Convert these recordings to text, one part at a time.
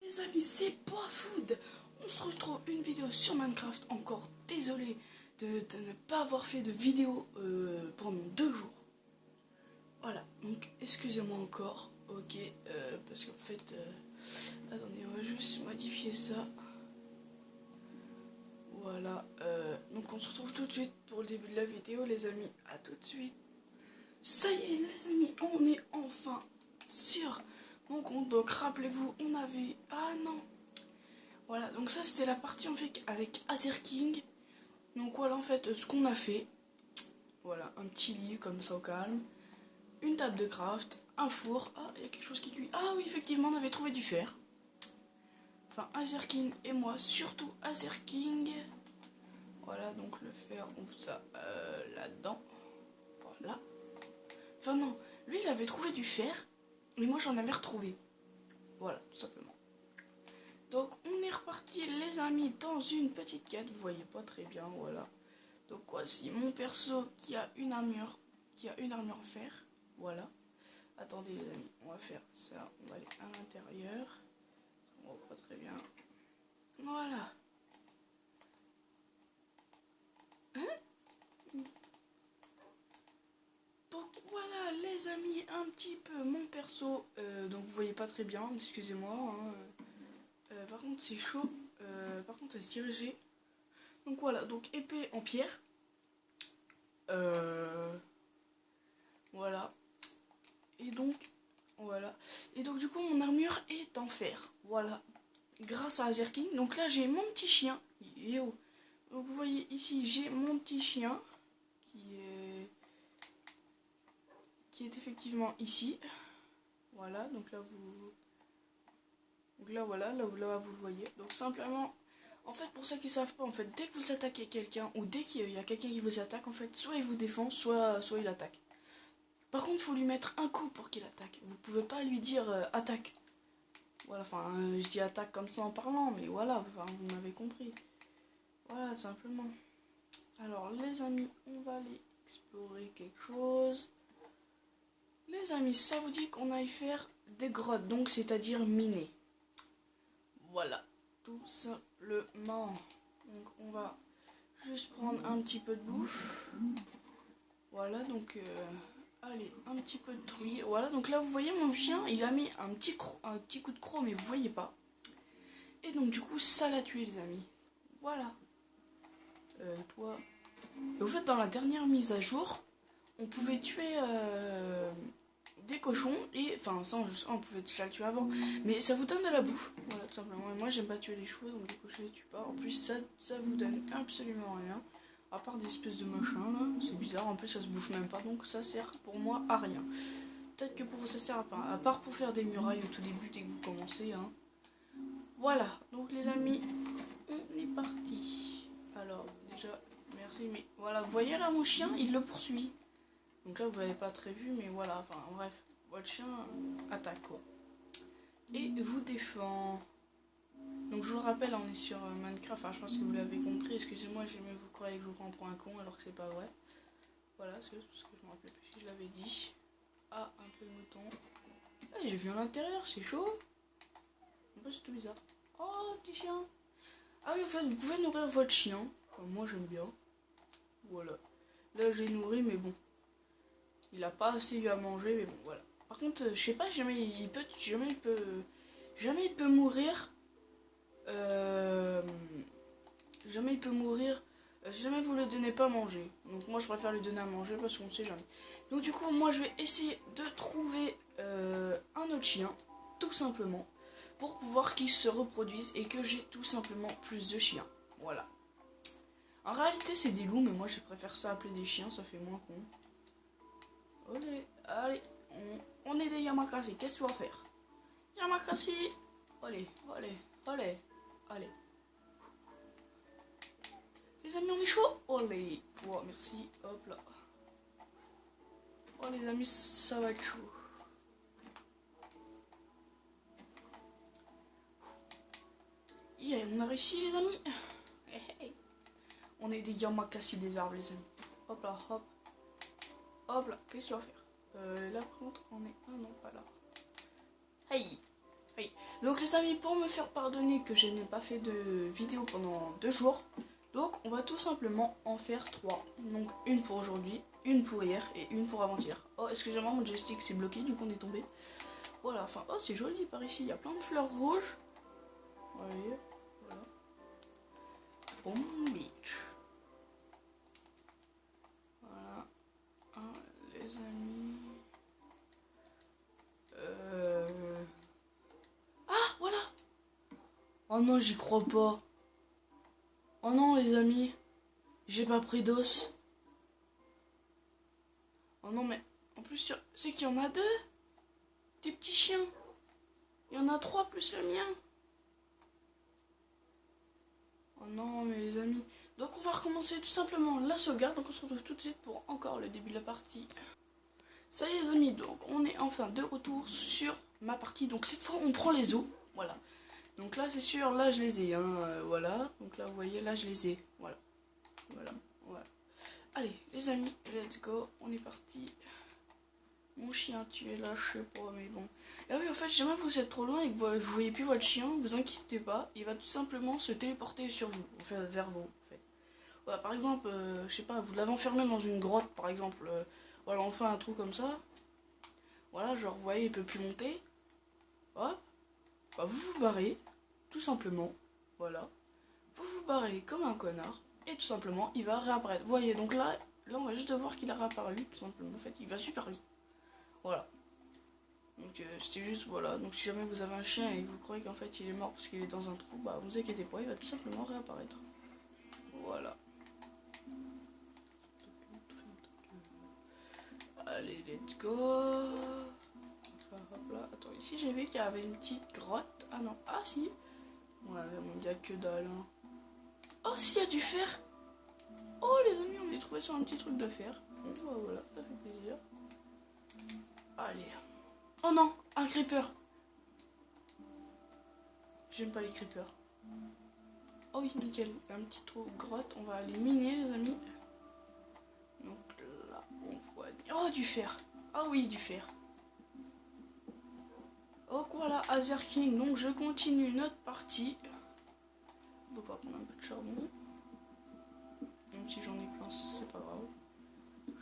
Les amis, c'est Poifood. On se retrouve une vidéo sur Minecraft. Encore désolé de ne pas avoir fait de vidéo pendant 2 jours. Voilà, donc excusez-moi encore. Ok, parce qu'en fait... attendez, on va juste modifier ça. Voilà, donc on se retrouve tout de suite pour le début de la vidéo, les amis. À tout de suite. Ça y est, les amis, on est enfin sur mon compte. Donc rappelez-vous, on avait... Ah non. Voilà, donc ça c'était la partie en fait avec Azerking. Donc voilà en fait ce qu'on a fait. Voilà, un petit lit comme ça au calme. Une table de craft, un four. Ah, il y a quelque chose qui cuit. Ah oui, effectivement, on avait trouvé du fer. Enfin, Azerking et moi, surtout Azerking. Voilà, donc le fer, on fout ça là-dedans. Voilà. Enfin non, lui il avait trouvé du fer, mais moi j'en avais retrouvé. Voilà, tout simplement. Donc on est reparti les amis dans une petite quête, vous voyez pas très bien, voilà. Donc voici mon perso qui a une armure en fer, voilà. Attendez les amis, on va faire ça, on va aller à l'intérieur. On voit pas très bien. Voilà. Donc voilà les amis, un petit peu mon perso, donc vous voyez pas très bien, excusez-moi. Hein. Par contre c'est chaud, par contre à se diriger. Donc voilà, donc épée en pierre. Voilà. Et donc, voilà. Et donc du coup mon armure est en fer. Voilà. Grâce à Azerking. Donc là j'ai mon petit chien. Il est où? Donc vous voyez ici j'ai mon petit chien qui est effectivement ici. Voilà, donc là vous... Donc là voilà, là vous le voyez. Donc simplement, en fait pour ceux qui savent pas, en fait dès que vous attaquez quelqu'un ou dès qu'il y a quelqu'un qui vous attaque, en fait soit il vous défend, soit il attaque. Par contre, il faut lui mettre un coup pour qu'il attaque. Vous pouvez pas lui dire attaque. Voilà, enfin, je dis attaque comme ça en parlant, mais voilà, enfin, vous m'avez compris. Voilà, tout simplement. Alors, les amis, on va aller explorer quelque chose. Les amis, ça vous dit qu'on aille faire des grottes, donc c'est-à-dire miner. Voilà, tout simplement. Donc, on va juste prendre un petit peu de bouffe. Voilà, donc... allez, un petit peu de truie. Voilà, donc là vous voyez mon chien, il a mis un petit coup de croc, mais vous voyez pas. Et donc du coup ça l'a tué les amis. Voilà. Toi. Et au fait dans la dernière mise à jour, on pouvait tuer des cochons et enfin ça on pouvait déjà le tuer avant, mais ça vous donne de la bouffe. Voilà tout simplement. Et moi j'aime pas tuer les chevaux, donc du coup je les tue pas. En plus ça vous donne absolument rien. À part des espèces de machins là, c'est bizarre, en plus ça se bouffe même pas, donc ça sert pour moi à rien. Peut-être que pour vous ça sert à part pour faire des murailles au tout début dès que vous commencez. Hein. Voilà, donc les amis, on est parti. Alors déjà, merci, mais voilà, vous voyez là mon chien, il le poursuit. Donc là vous n'avez pas très vu, mais voilà, enfin bref, votre chien attaque quoi. Et vous défend. Donc je vous le rappelle, on est sur Minecraft, enfin je pense que vous l'avez compris, excusez-moi, vous croyez que je vous prends pour un con alors que c'est pas vrai. Voilà, parce que je me rappelle plus si je l'avais dit. Ah, un peu de mouton. Ah, j'ai vu à l'intérieur, c'est chaud. En plus c'est tout bizarre. Oh, petit chien. Ah oui, en fait, vous pouvez nourrir votre chien. Enfin, moi j'aime bien. Voilà. Là j'ai nourri, mais bon. Il a pas assez eu à manger, mais bon, voilà. Par contre, je sais pas, jamais il peut mourir. Jamais il peut mourir. Jamais vous le donnez pas à manger. Donc moi je préfère lui donner à manger parce qu'on sait jamais. Donc du coup moi je vais essayer de trouver un autre chien. Tout simplement. Pour pouvoir qu'il se reproduise et que j'ai tout simplement plus de chiens. Voilà. En réalité c'est des loups mais moi je préfère ça appeler des chiens. Ça fait moins con. Allez. On est des Yamakasi. Qu'est-ce que tu vas faire? Yamakasi. Allez. Allez. Les amis, on est chaud. Allez, toi, merci. Hop là. Oh les amis, ça va être chaud. Yeah, on a réussi les amis. Hey. On est des Yamakasi des arbres les amis. Hop là, hop. Hop là, qu'est-ce que tu vas faire? Là par contre, on est... Ah non, pas là. Hey. Oui. Donc les amis, pour me faire pardonner que je n'ai pas fait de vidéo pendant 2 jours, donc on va tout simplement en faire 3. Donc une pour aujourd'hui, une pour hier et une pour avant-hier. Oh, excusez-moi, mon joystick s'est bloqué, du coup on est tombé. Voilà, enfin, oh c'est joli par ici, il y a plein de fleurs rouges. Voyez, voilà. Boom Beach. Voilà, hein, les amis. Ah, voilà. Oh non, j'y crois pas. Oh non, les amis, j'ai pas pris d'os. Oh non, mais en plus, c'est qu'il y en a 2. Des petits chiens. Il y en a 3 plus le mien. Oh non, mais les amis. Donc on va recommencer tout simplement la sauvegarde. Donc on se retrouve tout de suite pour encore le début de la partie. Ça y est les amis, donc on est enfin de retour sur ma partie. Donc cette fois on prend les os. Voilà. Donc là c'est sûr, là je les ai. Hein, voilà. Donc là vous voyez, là je les ai. Voilà. Voilà. Voilà. Allez les amis, let's go. On est parti. Mon chien, tu es là, je sais pas, mais bon. Et oui, en fait, jamais vous êtes trop loin et que vous voyez plus votre chien, vous inquiétez pas, il va tout simplement se téléporter sur vous, enfin vers vous, en fait. Voilà, par exemple, je sais pas, vous l'avez enfermé dans une grotte, par exemple, voilà, on fait un trou comme ça. Voilà, genre, vous voyez, il peut plus monter. Hop, bah, vous vous barrez, tout simplement, voilà. Vous vous barrez comme un connard, et tout simplement, il va réapparaître. Vous voyez, donc là, on va juste voir qu'il a réapparu, tout simplement, en fait, il va super vite. Voilà. Donc c'était juste, voilà, donc si jamais vous avez un chien et que vous croyez qu'en fait il est mort parce qu'il est dans un trou, bah vous inquiétez pas, il va tout simplement réapparaître. Voilà. Allez, let's go. Hop là, attends, ici j'ai vu qu'il y avait une petite grotte. Ah non, ah si. Ouais, il n'y a que dalle. Hein. Oh si, il y a du fer. Oh les amis, on est trouvé sur un petit truc de fer. Bon bah voilà, ça fait plaisir. Allez. Oh non, un creeper. J'aime pas les creepers. Oh oui, nickel. Un petit trou grotte. On va aller miner, les amis. Donc là, on voit... Oh, du fer. Ah oui, du fer. Oh, voilà, Aether King. Donc, je continue notre partie. On va pas prendre un peu de charbon. Même si j'en ai plein, c'est pas grave.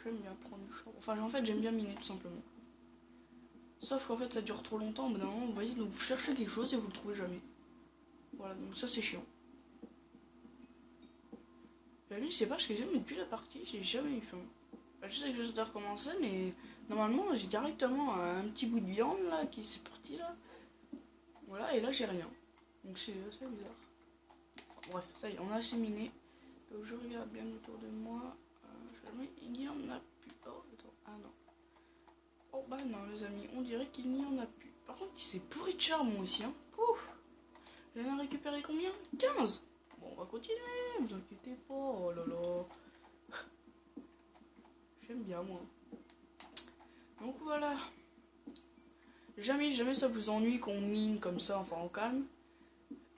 J'aime bien prendre du charbon. Enfin, en fait, j'aime bien miner, tout simplement. Sauf qu'en fait, ça dure trop longtemps. Au bout d'un moment, vous voyez, donc vous cherchez quelque chose et vous le trouvez jamais. Voilà, donc ça, c'est chiant. La vie, c'est pas ce que j'aime, mais depuis la partie, j'ai jamais eu faim. Je sais que je dois recommencer, mais normalement, j'ai directement un petit bout de viande là qui s'est parti là. Voilà, et là, j'ai rien. Donc, c'est assez bizarre. Enfin, bref, ça y est, on a assez miné. Donc, je regarde bien autour de moi. Jamais il n'y en a plus. Oh, attends, ah non. Oh, bah non, les amis, on dirait qu'il n'y en a plus. Par contre, il s'est pourri de charbon aussi, hein. Pouf! J'en ai récupéré combien? 15! Bon, on va continuer, vous inquiétez pas. Oh là là. J'aime bien, moi. Donc voilà. Jamais ça vous ennuie qu'on mine comme ça, enfin en calme.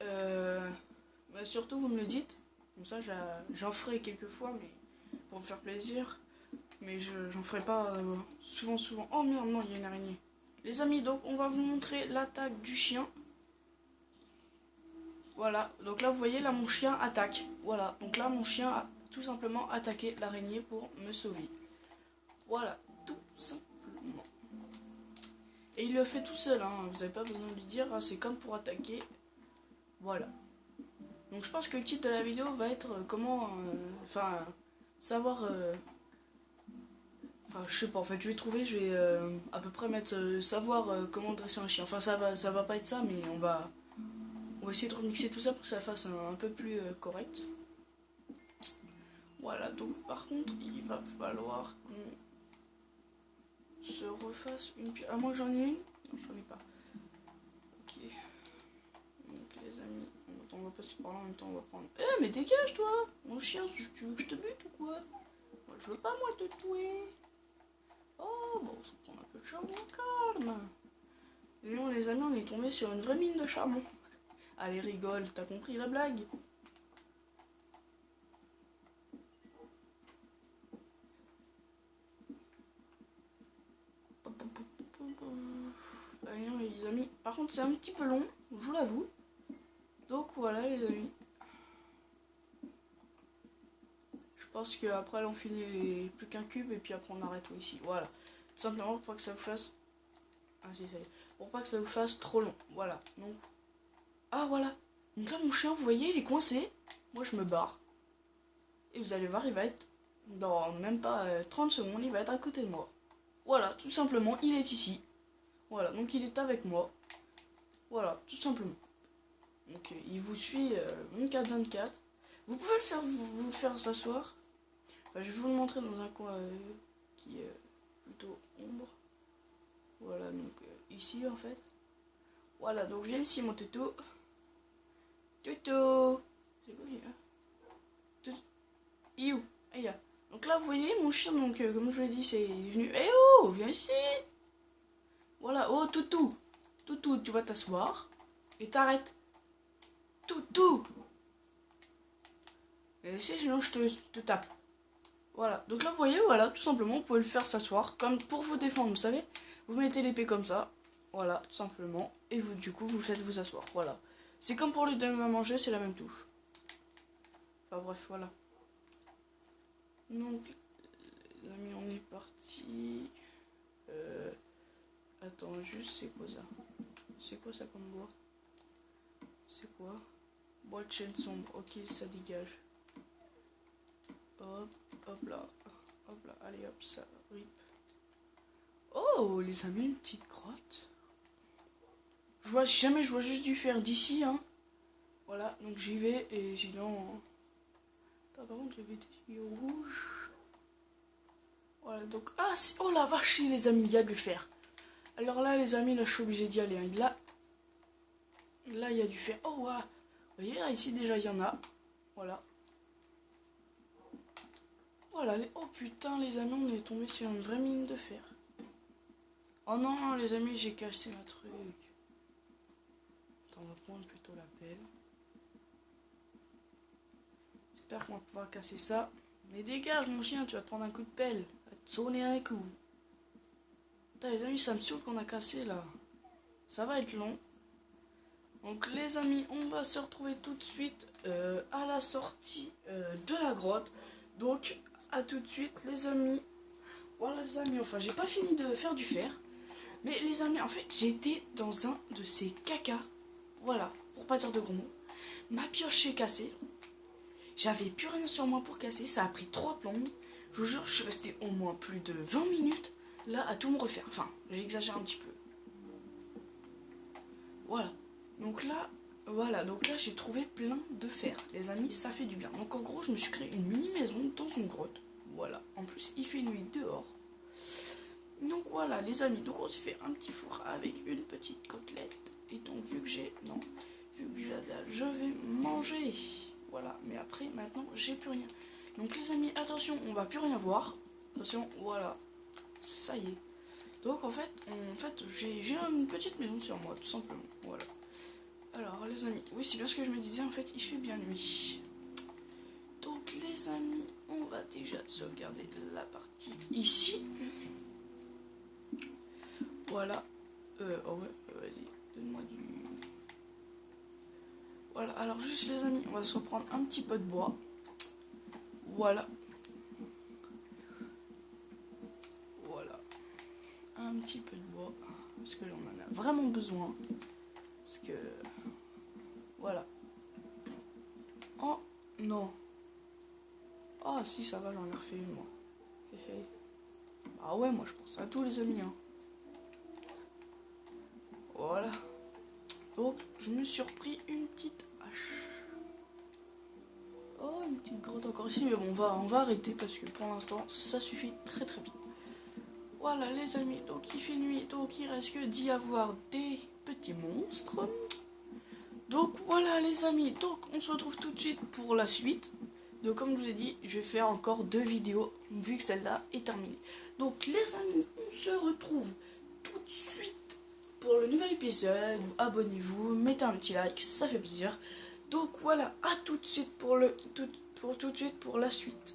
Bah surtout vous me le dites. Comme ça j'en ferai quelques fois, mais pour me faire plaisir. Mais j'en ferai pas souvent. Oh merde, non, il y a une araignée. Les amis, donc on va vous montrer l'attaque du chien. Voilà, donc là vous voyez, là mon chien attaque. Voilà, donc là mon chien a tout simplement attaqué l'araignée pour me sauver. Voilà, tout simplement. Et il le fait tout seul, hein. Vous n'avez pas besoin de lui dire, hein, c'est comme pour attaquer. Voilà. Donc je pense que le titre de la vidéo va être comment, savoir, enfin je sais pas, en fait je vais trouver, je vais à peu près mettre savoir comment dresser un chien. Enfin ça va pas être ça, mais on va essayer de remixer tout ça pour que ça fasse un peu plus correct. Voilà, donc par contre il va falloir qu'on se refasse une pierre. Ah, moi j'en ai une? Non, j'en ai pas. Ok. Donc les amis, on va passer par là en même temps, on va prendre... Eh mais dégage toi! Mon chien, tu veux que je te bute ou quoi? Moi je veux pas moi te tuer. Oh bon, on se prend un peu de charbon, calme. Et non les amis, on est tombé sur une vraie mine de charbon. Allez rigole, t'as compris la blague? rien les amis. Par contre c'est un petit peu long, je vous l'avoue. Donc voilà les amis. Je pense qu'après on finit plus qu'un cube et puis après on arrête ici. Voilà. Tout simplement pour pas que ça vous fasse. Ah si ça y est. Pour pas que ça vous fasse trop long. Voilà. Donc. Ah voilà. Donc là mon chien, vous voyez, il est coincé. Moi je me barre. Et vous allez voir, il va être. Dans même pas 30 secondes, il va être à côté de moi. Voilà, tout simplement, il est ici. Voilà, donc il est avec moi. Voilà, tout simplement. Donc il vous suit 24/24. Vous pouvez le faire vous le faire s'asseoir. Enfin, je vais vous le montrer dans un coin qui est plutôt ombre. Voilà, donc ici en fait. Voilà, donc viens ici mon toutou. Toutou. C'est quoi hein? Iou. Aïe. Donc là vous voyez mon chien, donc comme je vous l'ai dit, c'est venu. Eh oh, viens ici. Voilà, oh toutou. Toutou, tu vas t'asseoir. Et t'arrêtes. Toutou. Et si sinon je te tape. Voilà, donc là vous voyez, voilà, tout simplement, vous pouvez le faire s'asseoir, comme pour vous défendre, vous savez. Vous mettez l'épée comme ça, voilà, tout simplement, et vous, du coup, vous faites vous asseoir, voilà. C'est comme pour lui donner à manger, c'est la même touche. Enfin bref, voilà. Donc, les amis, on est parti. Attends, juste, c'est quoi ça? C'est quoi ça comme bois? C'est quoi? Bois de chêne sombre, ok, ça dégage. Hop, hop là, allez hop, ça rip. Oh, les amis, une petite grotte. Je vois, si jamais je vois juste du fer d'ici, hein. Voilà, donc j'y vais et sinon. Par contre, il y avait des yeux rouges. Voilà, donc. Ah, oh la vache, les amis, il y a du fer. Alors là, les amis, là, je suis obligé d'y aller. Hein. Là, il y a du fer. Oh, waouh. Vous voyez, là, ici, déjà, il y en a. Voilà. Voilà, oh putain, les amis, on est tombé sur une vraie mine de fer. Oh non, les amis, j'ai cassé ma truc. Attends, on va prendre plutôt la pelle. J'espère qu'on va pouvoir casser ça. Mais dégage, mon chien, tu vas te prendre un coup de pelle. Va te sonner un coup. Putain, les amis, ça me saoule qu'on a cassé là. Ça va être long. Donc, les amis, on va se retrouver tout de suite à la sortie de la grotte. Donc, à tout de suite, les amis. Voilà, les amis, enfin, j'ai pas fini de faire du fer. Mais les amis, en fait, j'étais dans un de ces cacas. Voilà, pour pas dire de gros mots. Ma pioche est cassée. J'avais plus rien sur moi pour casser. Ça a pris 3 plombes. Je vous jure, je suis restée au moins plus de 20 minutes là à tout me refaire. Enfin, j'exagère un petit peu. Voilà. Donc là, voilà. Donc là, j'ai trouvé plein de fer. Les amis, ça fait du bien. Donc en gros, je me suis créé une mini maison dans une grotte. Voilà. En plus, il fait nuit dehors. Donc voilà, les amis. Donc on s'est fait un petit four avec une petite côtelette. Et donc, vu que j'ai la dalle, je vais manger. Voilà, mais après, maintenant, j'ai plus rien. Donc les amis, attention, on va plus rien voir. Attention, voilà. Ça y est. Donc en fait j'ai une petite maison sur moi, tout simplement. Voilà. Alors les amis, oui, c'est bien ce que je me disais, en fait, il fait bien nuit. Donc les amis, on va déjà sauvegarder la partie ici. Voilà. Oh ouais, vas-y, donne-moi du... Voilà, alors juste les amis, on va se reprendre un petit peu de bois. Voilà. Voilà. Un petit peu de bois. Parce que l'on en a vraiment besoin. Parce que... Voilà. Oh, non. Ah si, ça va, j'en ai refait une, moi. Hey, hey. Ah ouais, moi je pense à tous les amis, hein. Voilà. Donc, je me suis repris une petite hache. Oh, une petite grotte encore ici, mais bon, on va arrêter parce que pour l'instant, ça suffit très très bien. Voilà les amis, donc il fait nuit, donc il reste que d'y avoir des petits monstres. Donc voilà les amis, donc on se retrouve tout de suite pour la suite. Donc comme je vous ai dit, je vais faire encore 2 vidéos, vu que celle-là est terminée. Donc les amis, on se retrouve tout de suite pour le nouvel épisode. Abonnez-vous, mettez un petit like, ça fait plaisir. Donc voilà, à tout de suite pour la suite.